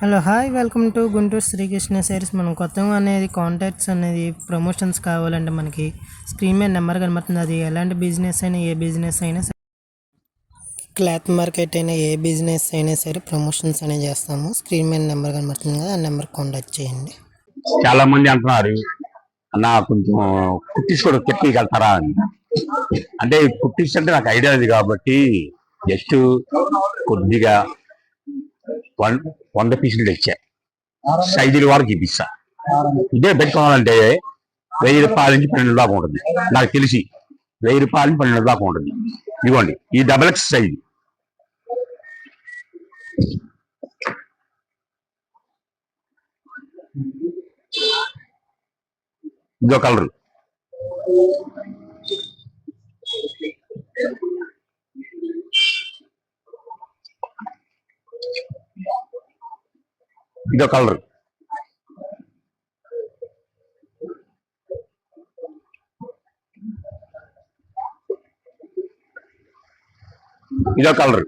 Hello hi welcome to Guntur Srikrishna sarees. మనం కొత్తగా అనేది కాంటాక్ట్స్ అనేది ప్రమోషన్స్ కావాలంటే మనకి స్క్రీన్ మీద నెంబర్ కనబడుతుంది. అది ఎలాంటి బిజినెస్ అయినా ఏ బిజినెస్ అయినా సరే, క్లాత్ మార్కెట్ అయినా ఏ బిజినెస్ అయినా సరే ప్రమోషన్స్ అనేవి చేస్తాము. స్క్రీన్ మీద నెంబర్ కనబడుతుంది కదా, ఆ నెంబర్ కాంటాక్ట్ చేయండి. చాలా మంది అంటున్నారు అన్న కొంచెం కుట్టిస్ కూడా తెప్పిగలుగుతారా అని. అంటే కుట్టిస్ అంటే నాకు ఐడియా ఉంది కాబట్టి జస్ట్ కొద్దిగా 100 పీసులు తెచ్చా, సైజుల వరకు చూపిస్తా. ఇదే పెట్టుకోవాలంటే 1000 రూపాయల నుంచి 12 దాకా ఉంటుంది. నాకు తెలిసి 1000 రూపాయల నుంచి 12 దాకా ఉంటుంది. ఇదిగోండి, ఈ డబల్ ఎక్స్ సైజు. ఇదో కలరు, ఇదో కలరు, ఇదో కలరు,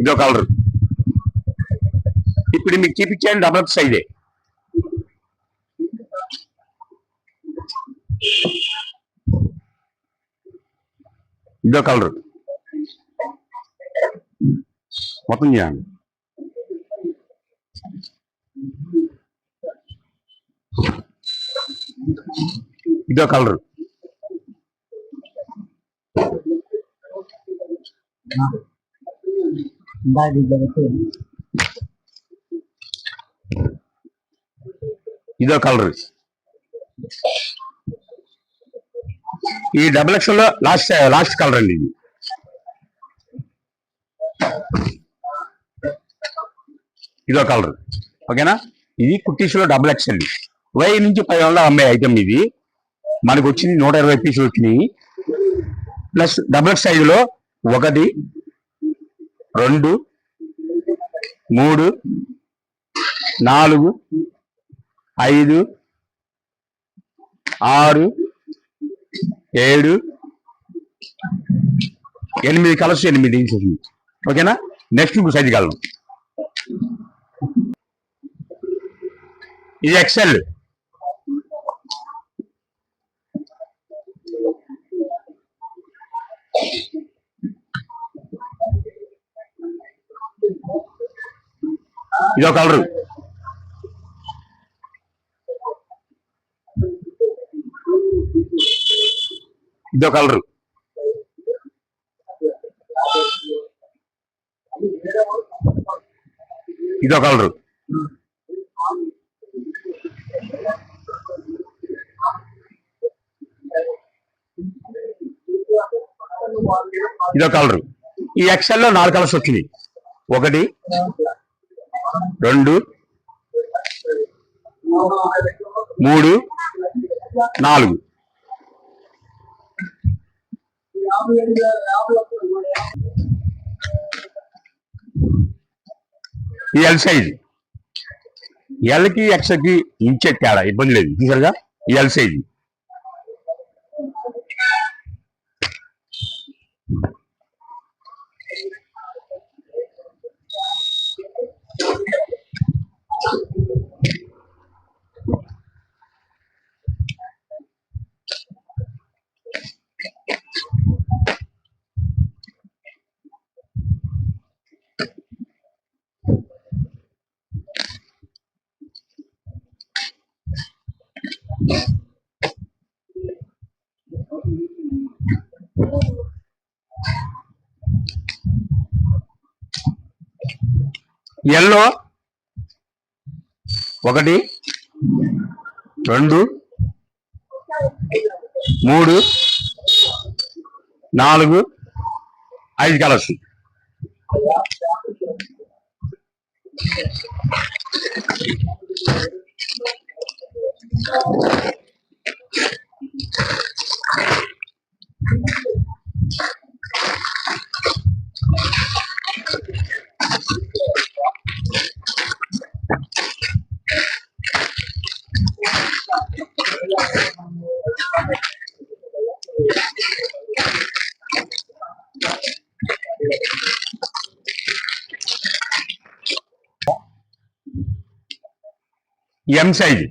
ఇదో కలరు. ఇప్పుడు మీకు చూపించాను డబల్ ఎక్స్ సైజే. ఇదో కలరు మొత్తం చేయండి. ఇదో కలరు, ఇదో కలరు. ఈ డబుల్ ఎక్స్ లో లాస్ట్ కలర్ అండి ఇది. ఇదో కలర్. ఓకేనా? ఇది కుట్టీస్ లో డబుల్ ఎక్స్ అండి. 1000 నుంచి 1000 అమ్మే ఐటమ్ ఇది. మనకు వచ్చింది 120 పీసులు వచ్చినాయి. ప్లస్ డబుల్ ఎక్స్ సైజులో 1, 2, 3, 4, 5, 6, 7, 8 కలర్స్, 8 ఇంచెస్. ఓకేనా? నెక్స్ట్ ఇంకో సైజు కలర్, ఇది ఎక్సెల్. ఇదో కలరు, ఇదో కలరు, ఇదో కలరు, ఇదో కలరు. ఈ ఎక్సెల్ లో 4 కలర్స్ వచ్చినాయి. 1, 2, 3, 4. ఈ ఎల్ సైజ్. ఎల్కి ఎక్స్కి ఇంచే తేడా, ఇబ్బంది లేదు. చూసారుగా, ఈ L size. Yellow 1, 2, 3, 4, 5 colours. M size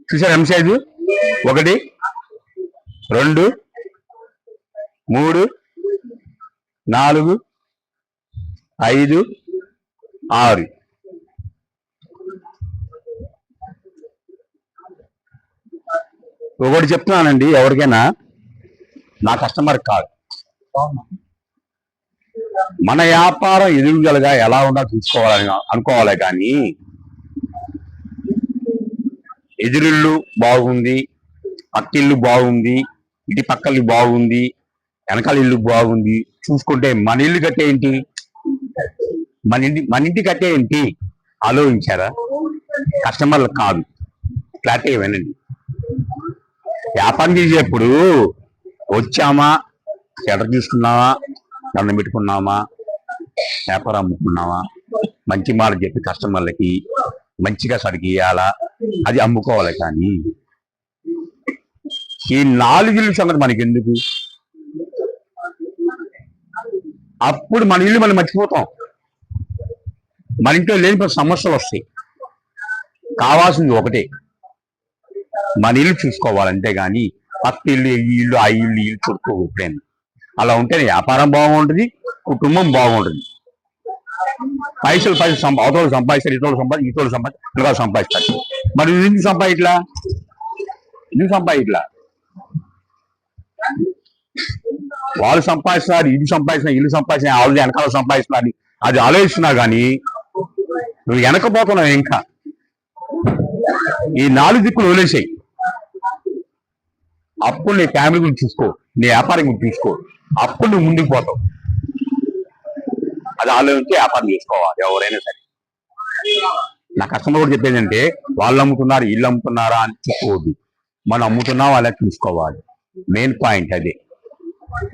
చూసారు ఎం సైజు 1 2 3 4 5 6 ఒకటి చెప్తున్నానండి, ఎవరికైనా నా కస్టమర్ కాదు, మన వ్యాపారం ఎదుగుదలగా ఎలా ఉందో చూసుకోవాలని అనుకోవాలి. కానీ ఎదురిల్లు బాగుంది, పక్కిల్లు బాగుంది, ఇటు పక్కలు బాగుంది, వెనకాల ఇల్లు బాగుంది చూసుకుంటే మన ఇల్లు కట్టే ఏంటి, మన ఇంటి కట్టే ఏంటి ఆలోచించారా? కస్టమర్లు కాదు. క్లారిటీ వినండి. వ్యాపారం చేసేప్పుడు వచ్చామా, ఎటర్ తీసుకున్నావా, దండం పెట్టుకున్నామా, వ్యాపారం అమ్ముకున్నావా, మంచి మాట చెప్పి కస్టమర్లకి మంచిగా సరికి ఇవ్వాలా, అది అమ్ముకోవాలి. కానీ ఈ 4 ఇల్లు సంగతి మనకి ఎందుకు? అప్పుడు మన ఇల్లు మనం మర్చిపోతాం. మన ఇంట్లో లేని సమస్యలు వస్తాయి. కావాల్సింది ఒకటే, మన ఇల్లు చూసుకోవాలంటే గాని పక్క ఇల్లు, ఈ ఇల్లు, ఆ ఇల్లు, ఇల్లు చుట్టుకోకపోయాను. అలా ఉంటేనే వ్యాపారం బాగుంటుంది, కుటుంబం బాగుంటుంది. పైసలు అవతోళ్ళు సంపాదిస్తారు, ఇతోళ్ళు సంపాదిస్తారు. మరి ఎందుకు సంపాదిట్లా? వాళ్ళు సంపాదిస్తున్నారు, ఇది సంపాదిస్తున్నారు, ఇల్లు సంపాదిస్తున్నారు, ఆవిడ వెనకాల సంపాదిస్తున్నారు, అది ఆలోచిస్తున్నా కానీ నువ్వు వెనకపోతున్నావు. ఇంకా ఈ 4 దిక్కులు వదిలేసాయి. అప్పుడు నీ ఫ్యామిలీ గురించి చూసుకో, నీ వ్యాపారం గురించి చూసుకో, అప్పుడు నువ్వు ముందుకు పోతావు. అది ఆలోచించి వ్యాపారం చేసుకోవాలి ఎవరైనా సరే. నా కస్టమర్ కూడా చెప్పేది అంటే, వాళ్ళు అమ్ముతున్నారు, ఇల్లు అమ్ముతున్నారా అని చూసుకోవద్దు. మనం అమ్ముతున్నాం అలా చూసుకోవాలి. మెయిన్ పాయింట్ అదే.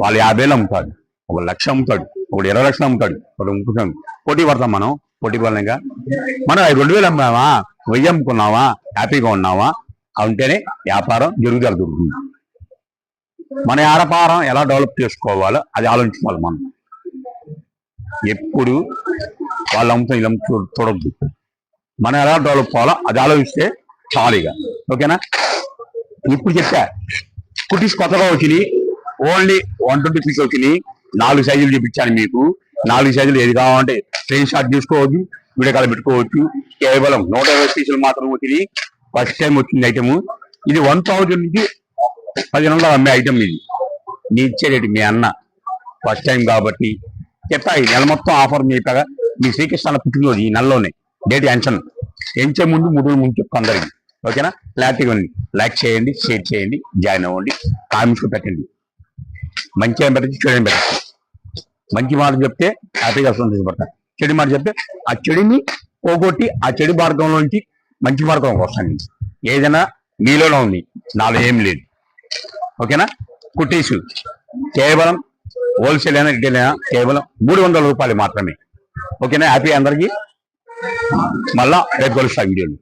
వాళ్ళు 50,000 అమ్ముతాడు, 1 లక్ష అమ్ముతాడు, 20 లక్షలు అమ్ముతాడు, అమ్ముతాడు. పోటీ పడతాం మనం. పోటీ పడలేక మనం 2,000 అమ్మావా, 1000 అమ్ముకున్నావా, హ్యాపీగా ఉన్నావా ఉంటేనే వ్యాపారం జరుగుతుంది. మన వ్యాపారం ఎలా డెవలప్ చేసుకోవాలో అది ఆలోచించుకోవాలి. మనం ఎప్పుడు వాళ్ళు అమ్ముతాం ఇలా చూడొద్దు. మనం ఎలా డెవలప్ అవ్వాలో అది ఆలోచిస్తే చాలుగా. ఓకేనా? ఇప్పుడు చెప్పా, కుటీస్ కొత్తగా వచ్చినాయి, ఓన్లీ 120 పీస్ వచ్చినాయి. 4 సైజులు చూపించాను మీకు. 4 సైజులు ఏది కావాలంటే స్క్రీన్ షాట్ తీసుకోవచ్చు, వీడియో కాల్ పెట్టుకోవచ్చు. కేవలం 120 పీసులు మాత్రం వచ్చినాయి. ఫస్ట్ టైం వచ్చింది ఐటమ్ ఇది. 1000 నుంచి 10,000 అమ్మే ఐటమ్ ఇది. నీ ఇచ్చే రేటు మీ అన్న ఫస్ట్ టైం కాబట్టి చెప్పా. ఈ నెల మొత్తం ఆఫర్ మీపగా మీ శ్రీకృష్ణ పుట్టినరోజు ఈ నెలలోనే. డేట్ ఎంచే ముందు 3 రోజుల ముందు చెప్పు అందరికి. ఓకేనా? క్లారిటీగా ఉంది. లైక్ చేయండి, షేర్ చేయండి, జాయిన్ అవ్వండి, కామెంట్స్ పెట్టండి. మంచిగా పెట్టచ్చు, చెడు పెట్టచ్చు. మంచి మాట చెప్తే హ్యాపీగా సంతోషపడతాను. చెడు మాట చెప్తే ఆ చెడుని పోగొట్టి ఆ చెడు మార్గంలోంచి మంచి మార్గంలోకి వస్తాను. ఏదైనా మీలోనే ఉంది, నాలో ఏం లేదు. ఓకేనా? కుటీసు కేవలం హోల్సేల్ అయినా రిటైల్ అయినా కేవలం 300 రూపాయలు మాత్రమే. ఓకేనా? హ్యాపీ అందరికీ. మళ్ళా రేపు కలుస్తాను వీడియోలు.